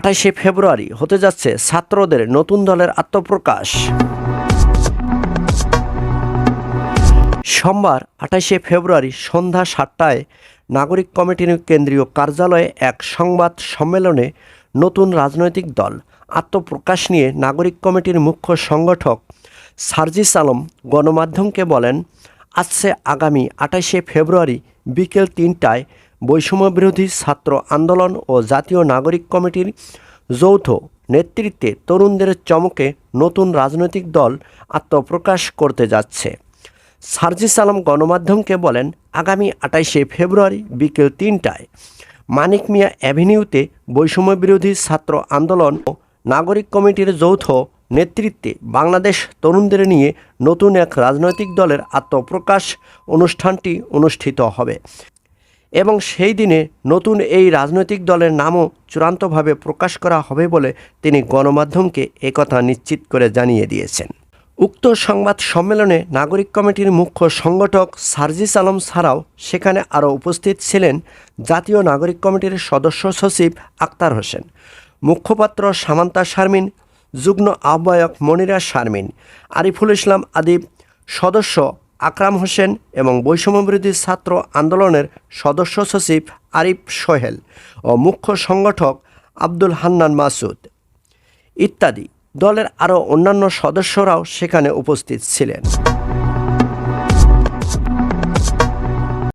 28শে ফেব্রুয়ারি হতে যাচ্ছে ছাত্রদের নতুন দলের আত্মপ্রকাশ। সোমবার 28শে ফেব্রুয়ারি সন্ধ্যা 7টায় নাগরিক কমিটির কেন্দ্রীয় কার্যালয়ে এক সংবাদ সম্মেলনে নতুন রাজনৈতিক দল আত্মপ্রকাশ নিয়ে নাগরিক কমিটির মুখ্য সংগঠক সার্জিস আলম গণমাধ্যমকে বলেন, আসছে আগামী 28শে ফেব্রুয়ারি বিকেল 3টায় বৈষম্যবিরোধী ছাত্র আন্দোলন ও জাতীয় নাগরিক কমিটির যৌথ নেতৃত্বে তরুণদের চমকে নতুন রাজনৈতিক দল আত্মপ্রকাশ করতে যাচ্ছে। সার্জিস আলম গণমাধ্যমকে বলেন, আগামী 28শে ফেব্রুয়ারি বিকেল 3টায় মানিক মিয়া অ্যাভিনিউতে বৈষম্যবিরোধী ছাত্র আন্দোলন ও নাগরিক কমিটির যৌথ নেতৃত্বে বাংলাদেশ তরুণদের নিয়ে নতুন এক রাজনৈতিক দলের আত্মপ্রকাশ অনুষ্ঠানটি অনুষ্ঠিত হবে এবং সেই দিনে নতুন এই রাজনৈতিক দলের নামও চূড়ান্তভাবে প্রকাশ করা হবে বলে তিনি গণমাধ্যমকে একথা নিশ্চিত করে জানিয়ে দিয়েছেন। উক্ত সংবাদ সম্মেলনে নাগরিক কমিটির মুখ্য সংগঠক সার্জিস আলম ছাড়াও সেখানে আরও উপস্থিত ছিলেন জাতীয় নাগরিক কমিটির সদস্য সচিব আক্তার হোসেন, মুখপাত্র সামান্তা শারমিন, যুগ্ম আহ্বায়ক মনিরা শারমিন, আরিফুল ইসলাম আদিব, সদস্য আকরাম হোসেন এবং বৈষম্যবিরোধী ছাত্র আন্দোলনের সদস্য সচিব আরিফ সোহেল ও মুখ্য সংগঠক আব্দুল হান্নান মাসুদ ইত্যাদি। দলের আরও অন্যান্য সদস্যরাও সেখানে উপস্থিত ছিলেন।